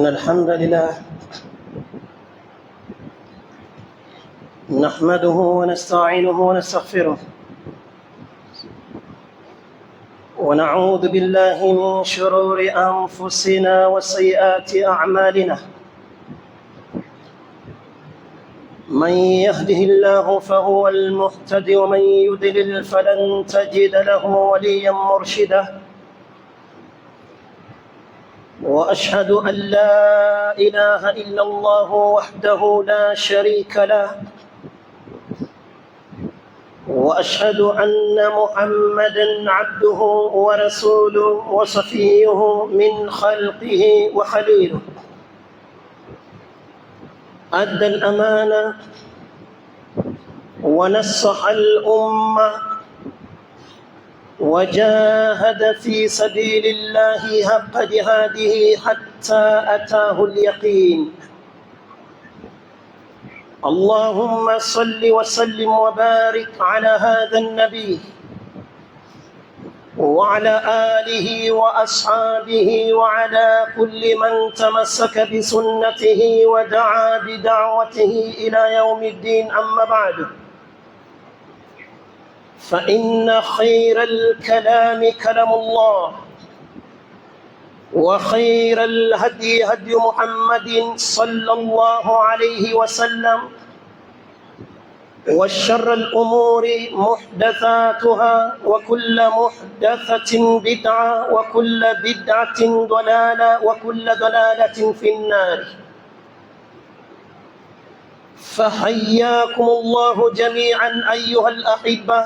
إن الحمد لله نحمده ونستعينه ونستغفره ونعوذ بالله من شرور أنفسنا وسيئات أعمالنا. من يهده الله فهو المهتدي ومن يضلل فلن تجد له وليا مرشدا. وأشهد أن لا إله إلا الله وحده لا شريك له، وأشهد أن محمدًا عبده ورسوله وصفيه من خلقه وخليله. أدى الأمانة ونصح الأمة وجاهد في سبيل الله حق جهاده حتى أتاه اليقين. اللهم صل وسلم وبارك على هذا النبي وعلى آله وأصحابه وعلى كل من تمسك بسنته ودعا بدعوته إلى يوم الدين. أما بعد، فإن خير الكلام كلام الله، وخير الهدي هدي محمد صلى الله عليه وسلم، وشر الأمور محدثاتها، وكل محدثة بدعة، وكل بدعة ضلالة، وكل ضلالة في النار. فحياكم الله جميعا أيها الأحبة،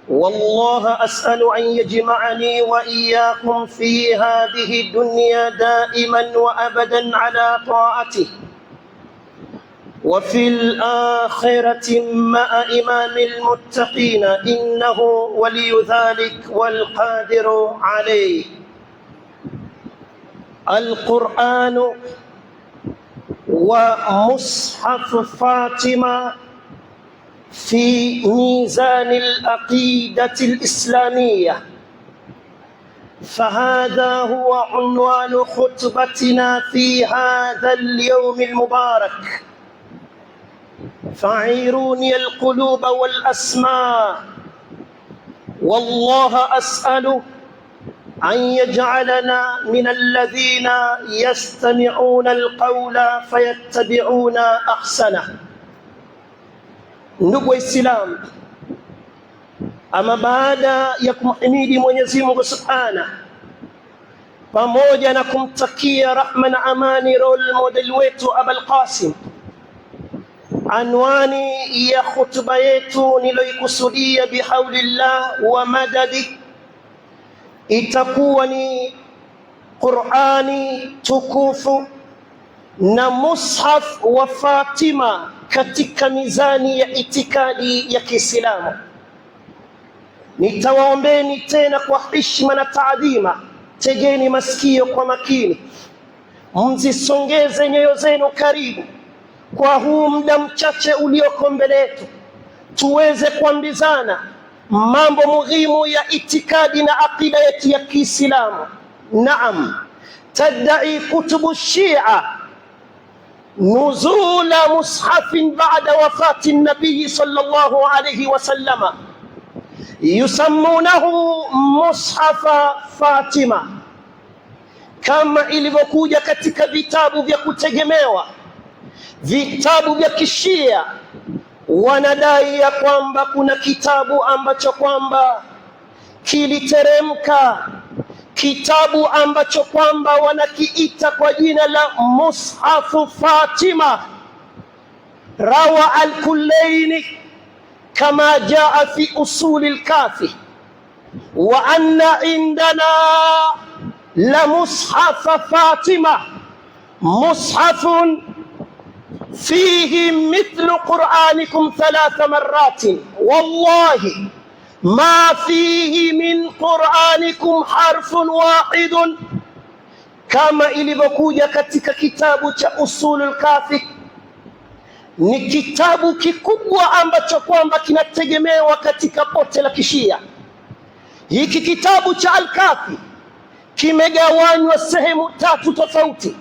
والله أسأل أن يجمعني وإياكم في هذه الدنيا دائما وأبدا على طاعته، وفي الآخرة مع إمام المتقين، إنه ولي ذلك والقادر عليه. القرآن ومصحف فاطمة في ميزان العقيدة الإسلامية، فهذا هو عنوان خطبتنا في هذا اليوم المبارك. فعيروني القلوب والأسماء، والله أسأل أن يجعلنا من الذين يستمعون القول فيتبعون أحسنه. Ndugu Waislamu, ama baada ya kumhimidi Mwenyezi Mungu Subhanahu, pamoja na kumtakia rahma na amani role model wetu Abul Qasim, anwani ya khutba yetu niloikusudia bihaulillah wa madadi itakuwa ni Qur'ani tukufu na mushaf wa Fatima katika mizani ya itikadi ya Kiislamu. Nitawaombeni tena kwa heshima na taadhima, tegeni masikio kwa makini, mzisongeze nyoyo zenu karibu kwa huu muda mchache ulioko mbele yetu, tuweze kuambizana mambo muhimu ya itikadi na aqida yetu ya Kiislamu. Naam, tadai kutubu Shia نزول مصحف بعد وفاة النبي صلى الله عليه وسلم يسمونه مصحف فاطمة، kama ilivyokuja katika vitabu vya kutegemewa, vitabu vya Kishia. Wanadai ya kwamba kuna kitabu ambacho kwamba kiliteremka, kitabu ambacho kwamba wanakiita kwa jina la Mushafu Fatima. Rawa al-Kullaini kama jaa fi usuli al-Kafi, wa anna indana la Mushafa Fatima mushafun fihi mithlu Qur'anikum 3 marratin, wallahi ما فيه من قرآنكم حرف واحد. Kama ilivyokuja katika kitabu cha Usulul Kafi, ni kitabu kikubwa ambacho kwamba kinategemewa katika pote la Kishia. Hiki kitabu cha Al-Kafi kimegawanywa sehemu tatu tofauti.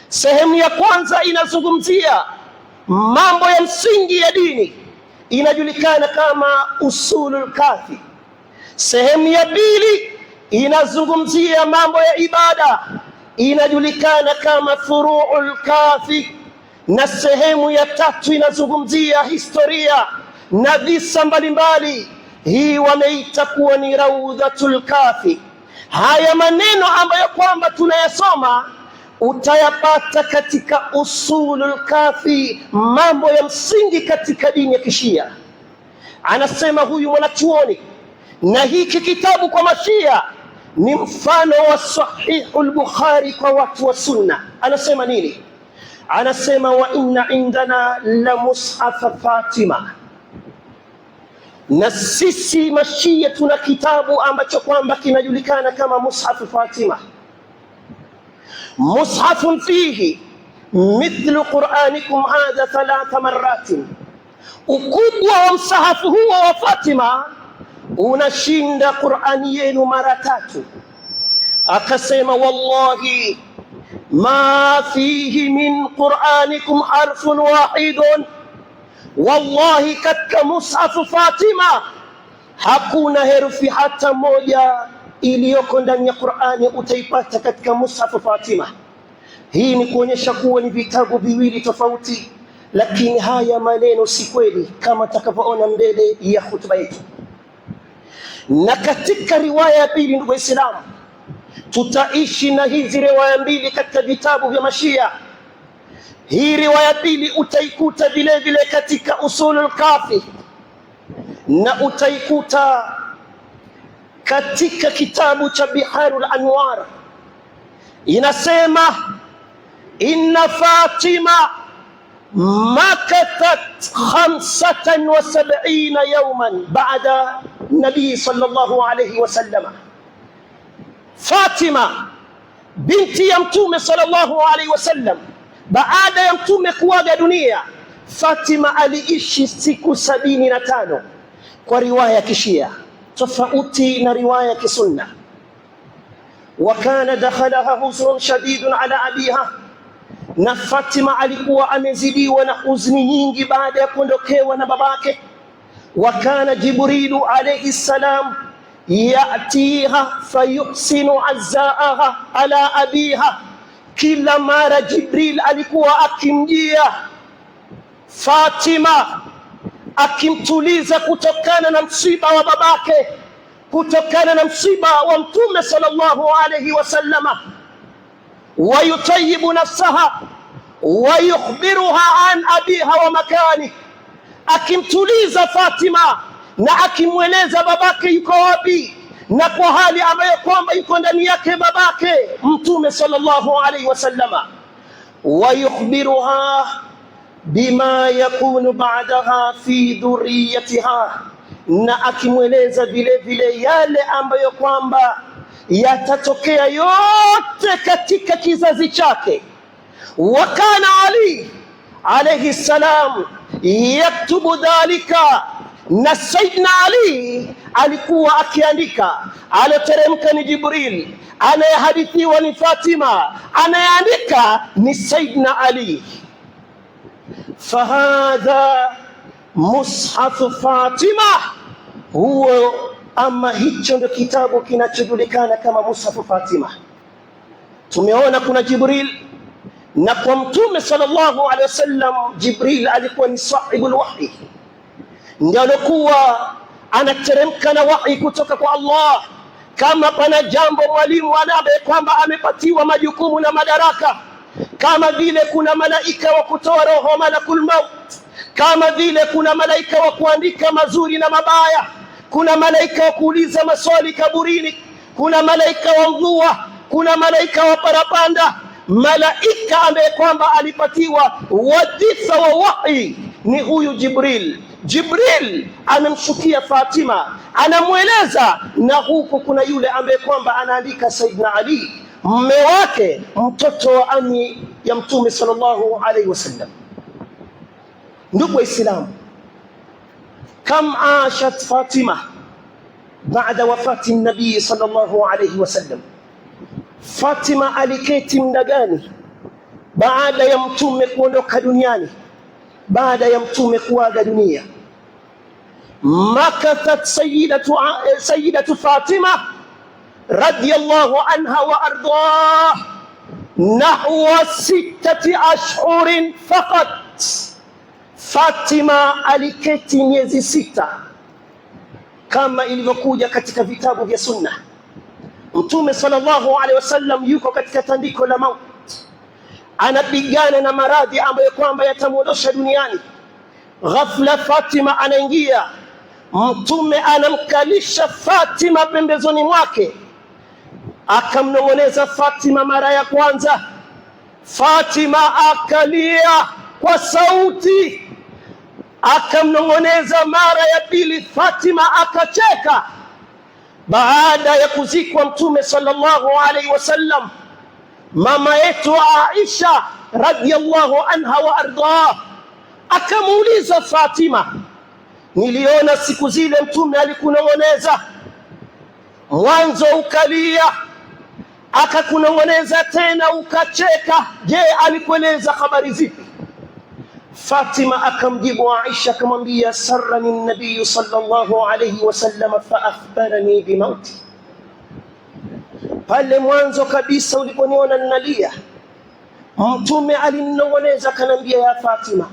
Sehemu ya kwanza inazungumzia mambo ya msingi ya dini, inajulikana kama usulul kafi. Sehemu ya pili inazungumzia mambo ya ibada, inajulikana kama furuul kafi, na sehemu ya tatu inazungumzia historia na visa mbalimbali. Hii wameita kuwa ni raudhatul kafi. Haya maneno ambayo kwamba tunayasoma utayapata katika usulul kafi, mambo ya msingi katika dini ya Kishia. Anasema huyu mwanachuoni, na hiki kitabu kwa Mashia ni mfano wa Sahihul Bukhari kwa watu wa Sunna. Anasema nini? Anasema wa inna indana la mushaf Fatima, na sisi Mashia tuna kitabu ambacho kwamba kinajulikana kama mushaf Fatima. Mushafun fihi mithlu qur'anikum hadha 3 marratin, ukubwa wa msahafu huo wa Fatima unashinda Qur'ani yenu mara 3. Akasema wallahi ma fihi min qur'anikum harfun wahidun, wallahi katika mushafu Fatima hakuna herufi hata moja iliyoko ndani ya Qur'ani utaipata katika mushafu Fatima. Hii ni kuonyesha kuwa ni vitabu viwili tofauti, lakini haya maneno si kweli kama takavyoona mbele ya hutuba yetu. Na katika riwaya ya pili, ndugu Waislamu, tutaishi na hizi riwaya mbili katika vitabu vya Mashia. Hii riwaya pili utaikuta vile vile katika usulul kafi, na utaikuta katika kitabu cha Biharul Anwar. Inasema inna Fatima makatat 75 yawman ba'da nabii sallallahu alayhi wasallam. Fatima binti ya mtume sallallahu alayhi wasallam, baada ya mtume kuaga dunia, Fatima aliishi siku 75 kwa riwaya ya Kishia, tofauti na riwaya ya Kisunna. Wa kana dakhalaha huzun shadidun ala abiha, na Fatima alikuwa amezidiwa na huzuni nyingi baada ya kuondokewa na babake. Wa kana Jibrilu alayhi salam yatiha fayuhsinu azzaaha ala abiha, kila mara Jibril alikuwa akimjia Fatima akimtuliza kutokana na msiba wa babake, kutokana na msiba wa mtume sallallahu alayhi wasallama. Wayutayibu nafsaha wayukhbiruha an abiha wa makani, akimtuliza Fatima na akimweleza babake yuko wapi na kwa hali ambayo kwamba yuko ndani yake babake mtume sallallahu alayhi wasallama. Wayukhbiruha bima yakunu ba'daha fi dhurriyyatiha, na akimweleza vile vile yale ambayo kwamba yatatokea yote katika kizazi chake. Wa kana Ali alayhi salam yaktubu dhalika, na Sayyidina Ali alikuwa akiandika. Aloteremka ni Jibril, anayehadithiwa ni Fatima, anayeandika ni Sayyidina Ali. Fahadha mushafu Fatima huo, ama hicho ndio kitabu kinachojulikana kama mushafu Fatima. Tumeona kuna Jibril, na kwa mtume sallallahu alaihi wasallam Jibril alikuwa ni sahibul wahyi, ndio alikuwa anateremka na wahi kutoka kwa Allah. Kama pana jambo mwalimu anabe kwamba amepatiwa majukumu na madaraka, kama vile kuna malaika wa kutoa roho, malakul maut, kama vile kuna malaika wa kuandika mazuri na mabaya, kuna malaika wa kuuliza maswali kaburini, kuna malaika wa mvua, kuna malaika wa parapanda. Malaika ambaye kwamba alipatiwa wadhifa wa wahi ni huyu Jibril. Jibril amemshukia Fatima, anamweleza, na huko kuna yule ambaye kwamba anaandika Sayyidina Ali, mume wake, mtoto wa ami ya mtume sallallahu alayhi wasallam. Ndugu Waislamu, kam ashat Fatima baada wafati nabii sallallahu alayhi wasallam, Fatima aliketi muda gani baada ya mtume kuondoka duniani, baada ya mtume kuaga dunia? Makathat sayyidatu Fatima radiyallahu anha wa ardhah nahwa 6 ashhurin faqat. Fatima aliketi miezi 6 kama ilivyokuja katika vitabu vya sunna. Mtume sallallahu alaihi wasallam yuko katika tandiko la mauti, anapigana na maradhi ambayo kwamba yatamuondosha duniani. Ghafla Fatima anaingia, mtume anamkalisha Fatima pembezoni mwake, akamnong'oneza Fatima mara ya kwanza. Fatima akalia kwa sauti, akamnong'oneza mara ya pili, Fatima akacheka. Baada ya kuzikwa mtume sallallahu alaihi wasallam, mama yetu Aisha radhiyallahu anha wa ardhah akamuuliza Fatima, niliona siku zile mtume alikunong'oneza, mwanzo ukalia, akakunong'oneza tena ukacheka, je, alikueleza habari zipi? Fatima akamjibu Aisha akamwambia, sarrani an-nabiy sallallahu alayhi wasallam fa akhbarani bimauti. Pale mwanzo kabisa uliponiona ninalia, mtume alinong'oneza kanambia, ya Fatima,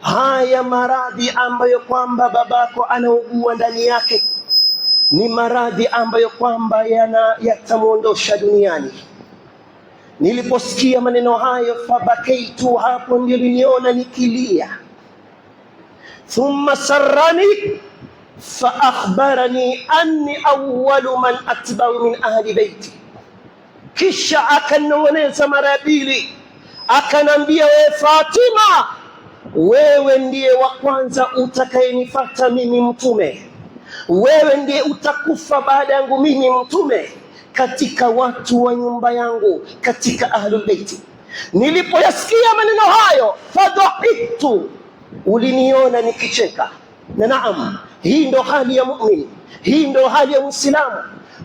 haya maradhi ambayo kwamba babako anaugua ndani yake ni maradhi ambayo kwamba yatamuondosha duniani. Niliposikia maneno hayo, fabakaitu, hapo ndio niliona nikilia. Thumma sarrani fa akhbarani anni awwalu man atba'u min ahli baiti. Kisha akanong'oneza mara ya pili, akanambia, we Fatima, wewe ndiye wa kwanza utakayenifuata mimi mtume, wewe ndiye utakufa baada yangu mimi mtume katika watu wa nyumba yangu, katika ahlul baiti. Nilipoyasikia maneno hayo, fadhahiktu, uliniona nikicheka. Na naam, hii ndo hali ya mu'min, hii ndo hali ya Muislamu.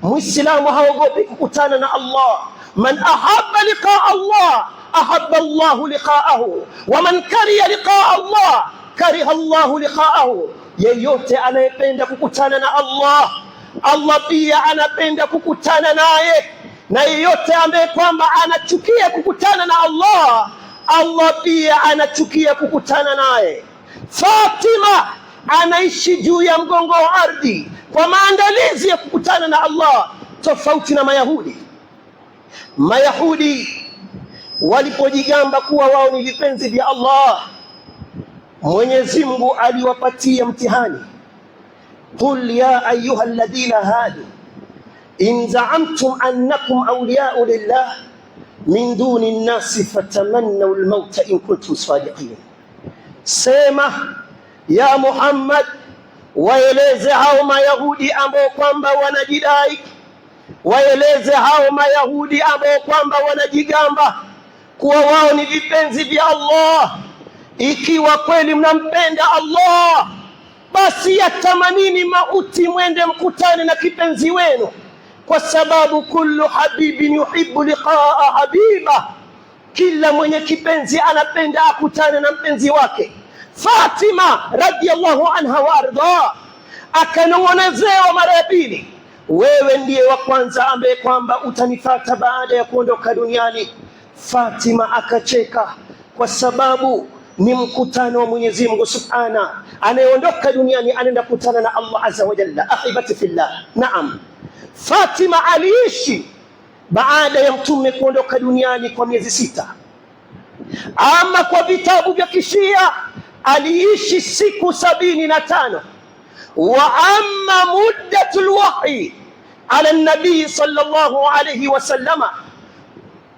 Muislamu haogopi kukutana na Allah. Man ahabba liqaa Allah ahabba Allahu liqaahu wa man kariha liqaa Allah kariha Allahu liqaahu. Yeyote anayependa kukutana na Allah, Allah pia anapenda kukutana naye, na yeyote ambaye kwamba anachukia kukutana na Allah, Allah pia anachukia kukutana naye. Fatima anaishi juu ya mgongo wa ardhi kwa maandalizi ya kukutana na Allah, tofauti na Mayahudi. Mayahudi walipojigamba kuwa wao ni vipenzi vya Allah, Mwenyezi Mungu aliwapatia mtihani. Qul ya ayuha alladhina hadu in za'amtum annakum awliya'u lillah min duni an-nasi fatamannaw al-mauta in kuntum sadiqin. Sema ya Muhammad, waeleze hao Mayahudi ambao kwamba wanajidai, waeleze hao Mayahudi ambao kwamba wanajigamba kuwa wao ni vipenzi vya Allah, ikiwa kweli mnampenda Allah, basi yatamanini mauti mwende mkutane na kipenzi wenu, kwa sababu kullu habibin yuhibbu liqaa habiba, kila mwenye kipenzi anapenda akutane na mpenzi wake. Fatima radhiyallahu anha wa ardha akanong'onezewa mara ya pili, wewe ndiye wa kwanza ambaye kwamba utanifuata baada ya kuondoka duniani. Fatima akacheka kwa sababu ni mkutano wa Mwenyezi Mungu Subhana. Anayeondoka duniani anaenda kukutana na Allah Azza wa Jalla. Ahibati fillah, naam, Fatima aliishi baada ya mtume kuondoka duniani kwa miezi 6. Ama kwa vitabu vya Kishia aliishi siku 75. Wa amma muddatul wahyi ala nabii sallallahu alayhi wasallama,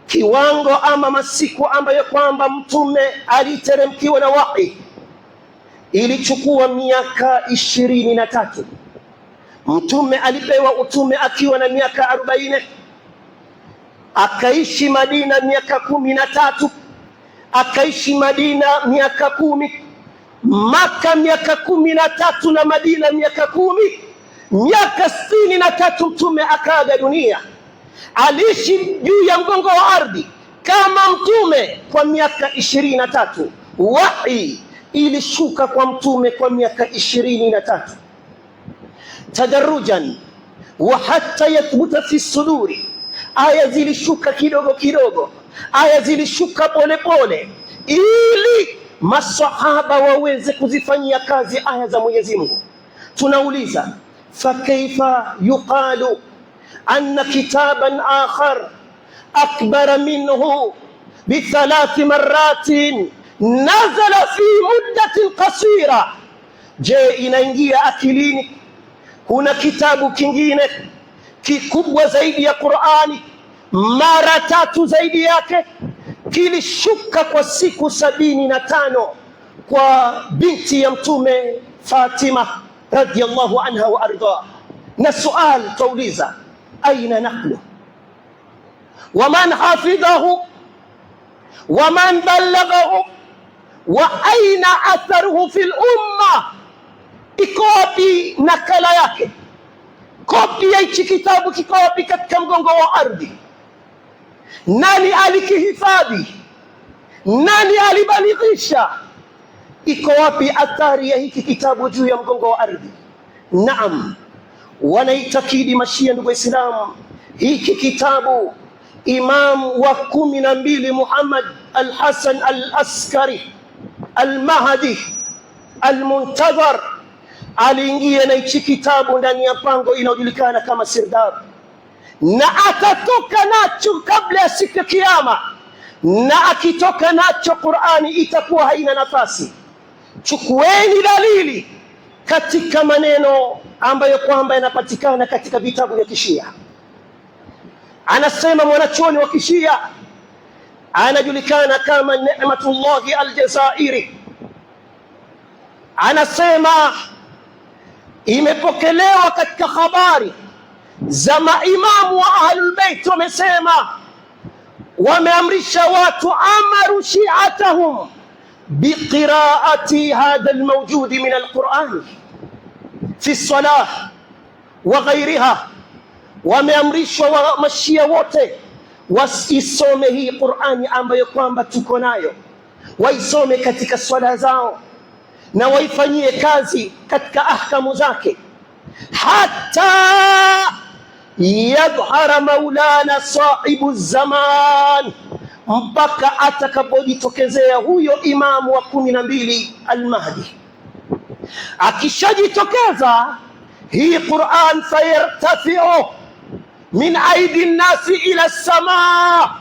kiwango ama masiku ambayo kwamba mtume aliteremkiwa na wahi, ilichukua miaka 23. Mtume alipewa utume akiwa na miaka 40, akaishi Madina miaka 13, akaishi Madina miaka 10, Maka miaka 13 na Madina miaka 10, miaka 63 mtume akaaga dunia. aliishi juu ya mgongo wa ardhi kama mtume kwa miaka 23. Wahi ilishuka kwa mtume kwa miaka 23 tadarujan wa hatta yathbuta fi suduri. Aya zilishuka kidogo kidogo, aya zilishuka pole pole, ili masahaba waweze kuzifanyia kazi aya za Mwenyezi Mungu. Tunauliza, fa kaifa yuqalu anna kitaban akhar akbar minhu بثلاث مرات نزل في مدة قصيرة. Je, inaingia akilini kuna kitabu kingine kikubwa zaidi ya Qur'ani, mara 3 zaidi yake, kilishuka kwa siku 75 kwa binti ya mtume Fatima radhiyallahu anha wa arda? Na sual tauliza, aina nahnu waman hafidhahu waman ballaghahu wa aina atharuhu fil umma? Iko wapi nakala yake? Kopi ya hichi kitabu kiko wapi katika mgongo wa ardhi? Nani alikihifadhi? Nani alibalighisha? Iko wapi athari ya hiki kitabu juu ya mgongo wa ardhi? Naam, wanaitakidi Mashia, ndugu Waislamu, hiki kitabu Imam wa 12 Muhammad al-Hasan al-Askari al-Mahdi al-Muntadhar aliingia na hichi kitabu ndani ya pango inayojulikana kama Sirdab, na atatoka nacho kabla ya siku ya Kiyama, na akitoka nacho Qur'ani itakuwa haina nafasi. Chukueni dalili katika maneno ambayo kwamba yanapatikana katika vitabu vya Kishia. Anasema mwanachuoni wa Kishia anajulikana kama Ne'matullah al-Jazairi, anasema imepokelewa katika habari za maimamu wa Ahlul Bait, wamesema wameamrisha watu amaru shi'atahum biqiraati hadha almawjud min alquran fi salah wa ghayriha. Wameamrishwa wa Mashia wote wasisome hii Qur'ani ambayo kwamba tuko nayo, waisome katika swala zao na waifanyie kazi katika ahkamu zake, hata yadhhara maulana sahibu zaman, mpaka atakapojitokezea huyo imamu wa 12 al-Mahdi. Akishajitokeza hii Qur'an, fayartafi'u min aidi nnasi ila samaa,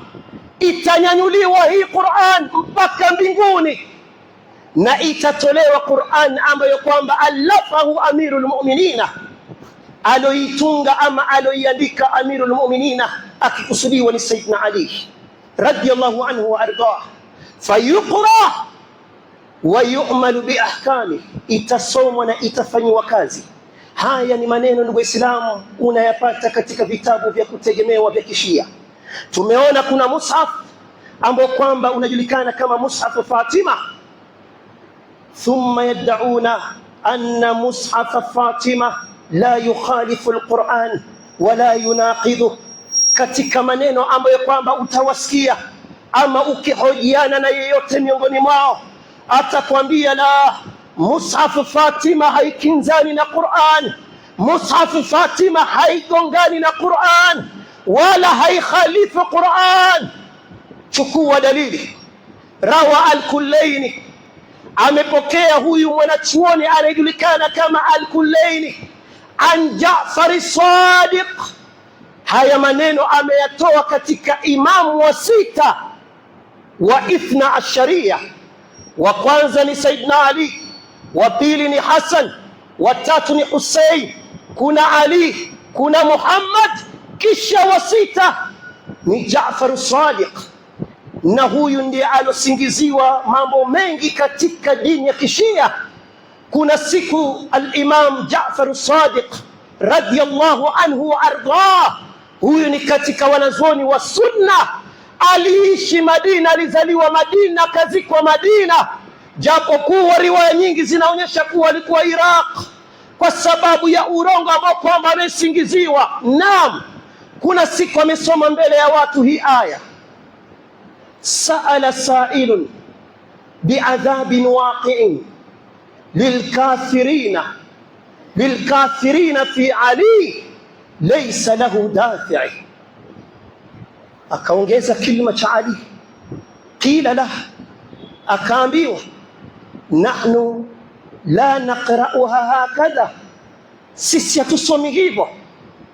itanyanyuliwa hii Qur'an mpaka mbinguni, na itatolewa Qur'an ambayo kwamba alafahu amirul mu'minina, aloitunga ama aloiandika amirul mu'minina, akikusudiwa ni Sayyidina Ali radiyallahu anhu wa ardah. Fayuqra wa yu'malu bi ahkami, itasomwa na itafanywa kazi. Haya ni maneno, ndugu Waislamu, unayapata katika vitabu vya kutegemewa vya Kishia. Tumeona kuna mushaf ambao kwamba unajulikana kama mushaf Fatima, thumma yad'una anna mushaf Fatima la yukhalifu alquran wala yunaqidhu. Katika maneno ambayo kwamba utawasikia ama ukihojiana na yeyote miongoni mwao, atakwambia la, mushaf Fatima haikinzani na Qur'an, mushaf Fatima haigongani na Qur'an wala haikhalifu Qur'an. Chukua dalili. Rawa al-Kullaini, amepokea huyu mwanachuoni anayejulikana kama al-Kullaini an Ja'far as-Sadiq. Haya maneno ameyatoa katika imamu wa 6 wa 12. Wa kwanza ni Sayyidina Ali, wa pili ni Hasan, wa tatu ni Hussein, kuna Ali, kuna Muhammad, kisha wa 6 ni Ja'far as-Sadiq. Na huyu ndiye alosingiziwa mambo mengi katika dini ya Kishia. Kuna siku al-Imam Ja'far as-Sadiq radiyallahu anhu wa ardah, huyu ni katika wanazuoni wa sunna, aliishi Madina, alizaliwa Madina, kazikwa Madina, japo kuwa riwaya nyingi zinaonyesha kuwa alikuwa Iraq kwa sababu ya urongo ambao kwamba amesingiziwa. Naam, Kuna siku amesoma mbele ya watu hii aya, sa'ala sa'ilun bi'adhabin waqi'in lilkafirina fi Ali laysa lahu dafi'. Akaongeza kilima cha Ali, qila lah, akaambiwa nahnu la naqra'uha hakadha, sisi hatusomi hivyo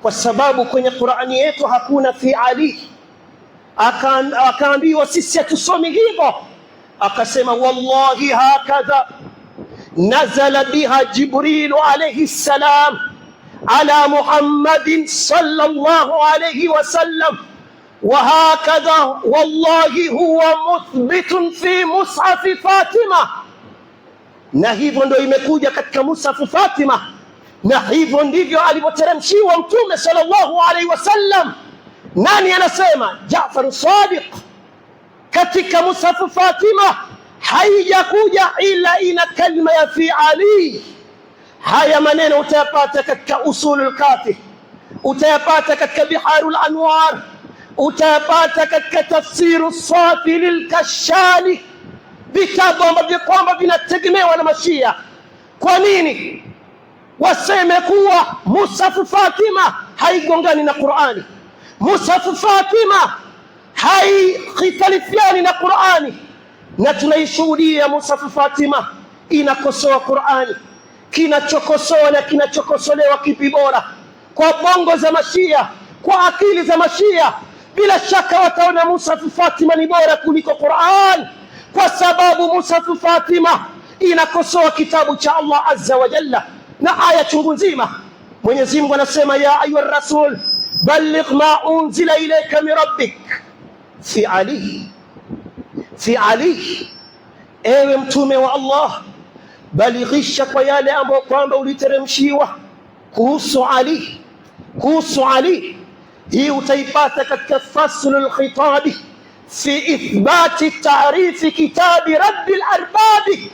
kwa sababu kwenye Qur'ani yetu hakuna fi Ali. Akaambiwa sisi hatusomi hivyo, akasema wallahi hakadha nazala biha Jibril alayhi salam ala Muhammadin sallallahu alayhi wasallam wa hakadha wallahi huwa muthbitun fi mushaf Fatima. Na hivyo ndio imekuja katika mushafu Fatima, na hivyo ndivyo alivyoteremshiwa Mtume sallallahu alaihi wasallam. Nani anasema? Jaafar Sadiq. Katika mushafu Fatima haijakuja ila ina kalima ya fi Ali. Haya maneno utayapata katika Usulul Kafi, utayapata katika Biharul Anwar, utayapata katika Tafsiru Safi lilkashali, vitabu ambavyo kwamba vinategemewa na Mashia. Kwa nini waseme kuwa mushafu Fatima haigongani na Qur'ani? Mushafu Fatima haikhitalifiani na Qur'ani, na tunaishuhudia mushafu Fatima inakosoa Qur'ani. Kinachokosoa na kinachokosolewa kipi bora? Kwa bongo za Mashia, kwa akili za Mashia, bila shaka wataona mushafu Fatima ni bora kuliko Qur'an, kwa sababu mushafu Fatima inakosoa kitabu cha Allah azza wa jalla na aya chungu nzima. Mwenyezi Mungu anasema ya ayuha rasul balligh ma unzila ilayka min rabbik fi Ali, ewe mtume wa Allah, balighisha kwa yale ambayo kwamba uliteremshiwa kuhusu Ali. Hii utaipata katika faslul khitabi fi ithbati ta'rifi kitabi rabbil arbabi.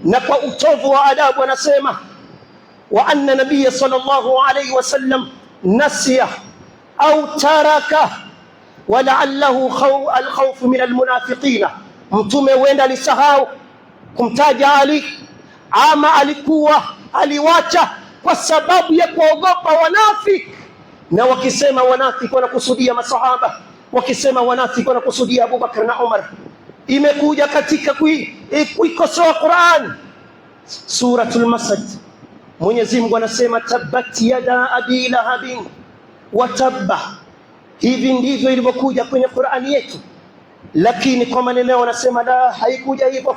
Na kwa utovu wa adabu anasema wa anna nabiyya sallallahu alayhi wasallam nasiya au taraka wa la'allahu al-khawf min al-munafiqina. Mtume huenda alisahau kumtaja Ali, ama alikuwa aliwacha kwa sababu ya kuogopa wanafiki. Na wakisema wanafiki wanakusudia masahaba, wakisema wanafiki wanakusudia Abu Bakar na Umar. Imekuja katika kuikosoa Qur'an. Suratul Masad, Mwenyezi Mungu anasema tabbat yada abi lahabin wa tabba. Hivi ndivyo ilivyokuja kwenye Qur'ani yetu, lakini kwa maneno wanasema la, haikuja hivyo.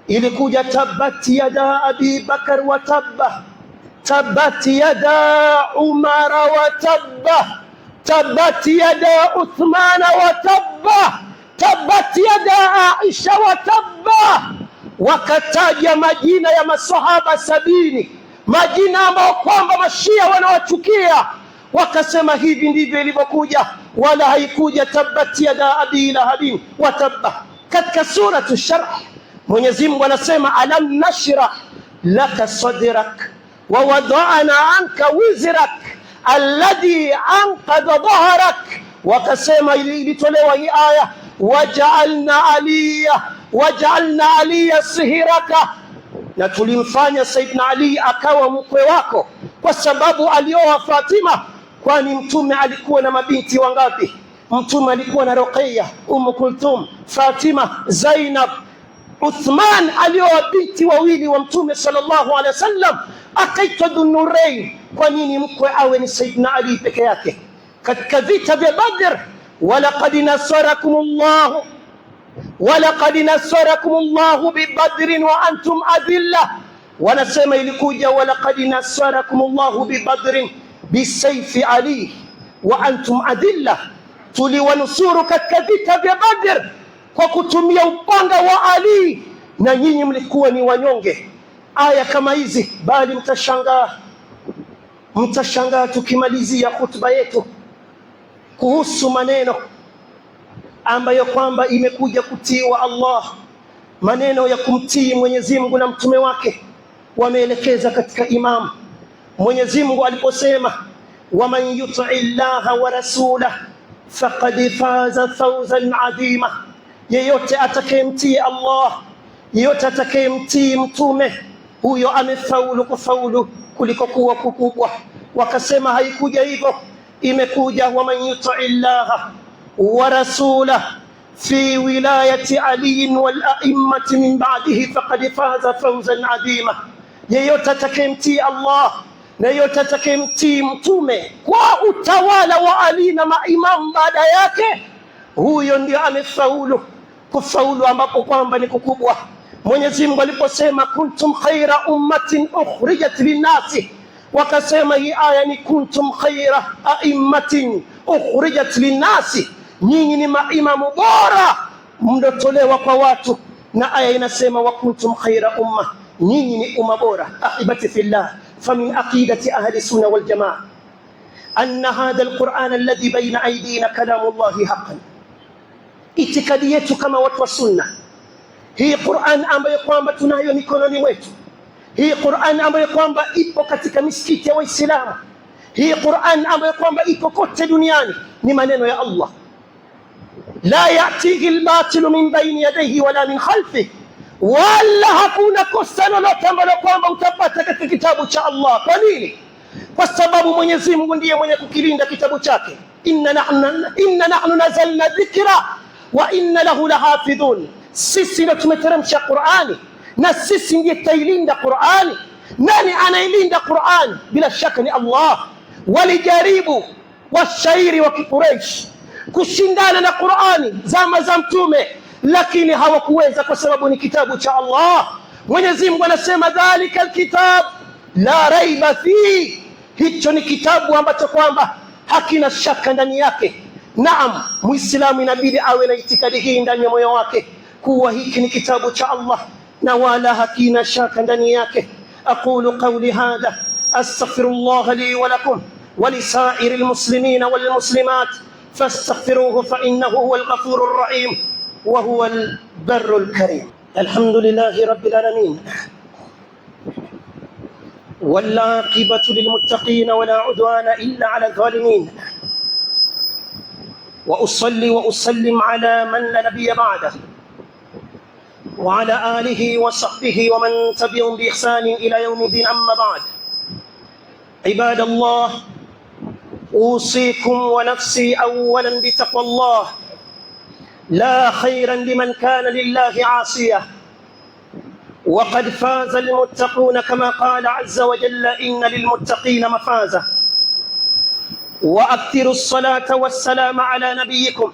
Ilikuja tabbat yada abi Bakar wa tabba, tabbat yada Umar wa tabba, tabbat yada Uthman wa tabba, tabbat yada Aisha wa tabba. Wakataja majina ya masahaba 70, majina ambayo kwamba Mashia wanawachukia. Wakasema hivi ndivyo ilivyokuja, wala haikuja tabbat yada abi lahabin wa tabba. Katika suratu Sharh Mwenyezi Mungu anasema alam nashrah laka sadrak wa wada'na anka wizrak alladhi anqadha dhahrak. Wakasema ilitolewa hii aya waja'alna aliya sihiraka, na tulimfanya Saidina Ali akawa mkwe wako, kwa sababu alioa Fatima. Kwani mtume alikuwa na mabinti wangapi? Mtume alikuwa na Ruqayya, Kulthum, Fatima, Zainab. Uthman alioa binti wawili wa mtume sallallahu alaihi wasallam, akaitwa Dhunnurayn. Kwa nini mkwe awe ni Saidina Ali peke yake? Katika vita vya Badr, walaqad nasarakumullahu bibadrin wa antum adilla. Wanasema ilikuja walaqad nasarakumullahu bibadrin bisayfi Ali wa antum adilla. Tuliwanusuru katika vita vya Badr kwa kutumia upanga wa Ali na nyinyi mlikuwa ni wanyonge. Aya kama hizi, bali mtashangaa tukimalizia hutuba yetu kuhusu maneno ambayo kwamba imekuja kutiwa Allah, maneno ya kumtii Mwenyezi Mungu na mtume wake. Wameelekeza katika Imam. Mwenyezi Mungu aliposema ومن يطع الله ورسوله فقد فاز فوزا عظيما. yeyote atakayemtii Allah, yeyote atakayemtii mtume, huyo amefaulu kufaulu kuliko kuwa kukubwa. Wakasema haikuja hivyo, imekuja waman yuti llaha wa rasulah fi wilayati aliyin wal a'immati min ba'dihi faqad faza fawzan adhima. yeyote atakayemtii Allah na yeyote atakayemtii mtume kwa utawala wa Ali na maimamu baada yake, huyo ndio amefaulu, kufaulu ambapo kwamba ni kukubwa. Mwenyezi Mungu aliposema kuntum khaira ummatin ukhrijat linnasi, wakasema hii aya ni kuntum khaira aimmatin ukhrijat linnasi, nyinyi ni maimamu bora mndotolewa kwa watu. Na aya inasema wa kuntum khaira umma, nyinyi ni umma bora. Ahibati fillah, famin aqidati ahli sunna wal jamaa anna hadha alquran alladhi bayna aydina kalamullahi haqqan. Itikadi yetu kama watu wa sunna, hii Qur'an ambayo kwamba tunayo mikononi mwetu, hii Qur'an ambayo kwamba ipo katika misikiti ya Waislamu, hii Qur'an ambayo kwamba ipo kote duniani, ni maneno ya Allah. La ya'tihi al-batilu min bayni yadayhi wala min khalfihi, wala hakuna kosa lolote ambalo kwamba utapata katika kitabu cha Allah. Kwa nini? Kwa sababu Mwenyezi Mungu ndiye mwenye kukilinda kitabu chake. Inna nahnu nazalna dhikra wa inna lahu lahafidhun. Sisi ndio tumeteremsha Qur'ani na sisi ndiye tutailinda Qur'ani. Nani anailinda Qur'ani? Bila shaka ni Allah. Walijaribu washairi wa Quraysh kushindana na Qur'ani zama za mtume, lakini hawakuweza kwa sababu ni kitabu cha Allah. Mwenyezi Mungu anasema dhalika alkitab la raiba fi, hicho ni kitabu ambacho kwamba hakina shaka ndani yake. Naam, Muislamu inabidi awe na itikadi hii ndani ya moyo wake kuwa hiki ni kitabu cha Allah na wala hakina shaka ndani yake. Aqulu qawli hadha astaghfirullah li wa lakum wa lisairi almuslimina wal muslimat fastaghfiruhu fa innahu huwal ghafurur rahim wa huwal barrul karim. Alhamdulillahi rabbil alamin wal aqibatu lil muttaqin wa la udwana illa ala adh-dhalimin. وأصلي وأسلم على من لا نبي بعده وعلى آله وصحبه ومن تبعهم بإحسان إلى يوم الدين. أما بعد، عباد الله، أوصيكم ونفسي أولا بتقوى الله، لا خيرا لمن كان لله عاصيا، وقد فاز المتقون كما قال عز وجل إن للمتقين مفازة. وأكثروا الصلاة والسلام على نبيكم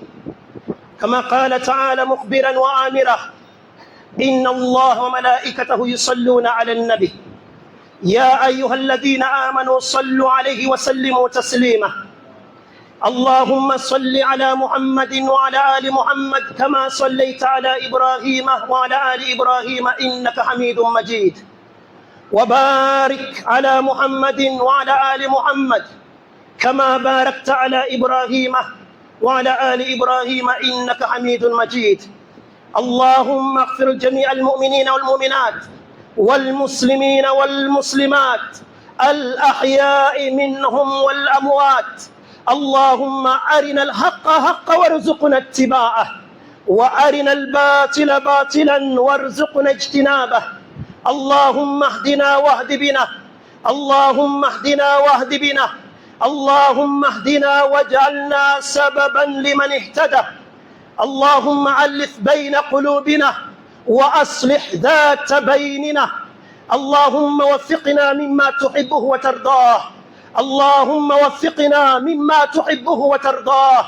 كما قال تعالى مخبرا وآمرا إن الله وملائكته يصلون على النبي يا أيها الذين آمنوا صلوا عليه وسلموا تسليما. اللهم صل على محمد وعلى آل محمد كما صليت على إبراهيم وعلى آل إبراهيم إنك حميد مجيد. وبارك على محمد وعلى آل محمد كما باركت على إبراهيم وعلى آل إبراهيم إنك حميد مجيد. اللهم اغفر جميع المؤمنين والمؤمنات والمسلمين والمسلمات الأحياء منهم والأموات. اللهم أرنا الحق حقا وارزقنا اتباعه، وأرنا الباطل باطلا وارزقنا اجتنابه. اللهم اهدنا واهد بنا، اللهم اهدنا واهد بنا، اللهم اهدنا واجعلنا سببا لمن اهتدى. اللهم ألف بين قلوبنا وأصلح ذات بيننا. اللهم وفقنا مما تحبه وترضاه، اللهم وفقنا مما تحبه وترضاه.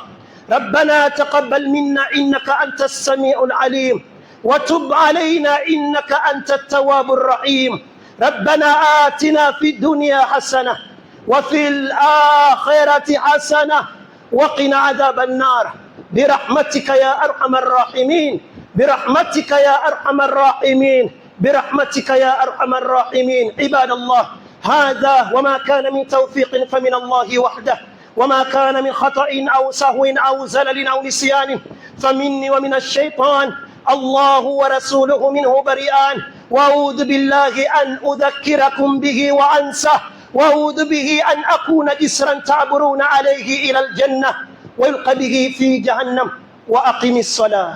ربنا تقبل منا إنك أنت السميع العليم، وتب علينا إنك أنت التواب الرحيم. ربنا آتنا في الدنيا حسنة وفي الآخرة حسنة وقنا عذاب النار برحمتك يا أرحم الراحمين، برحمتك يا أرحم الراحمين، برحمتك يا أرحم الراحمين. عباد الله، هذا وما كان من توفيق فمن الله وحده، وما كان من خطأ أو سهو أو زلل أو نسيان فمني ومن الشيطان. الله ورسوله منه بريئان، وأعوذ بالله أن أذكركم به وأنسى، وأعوذ به أن أكون جسرا تعبرون عليه إلى الجنة ويلقى به في جهنم. وأقم الصلاة.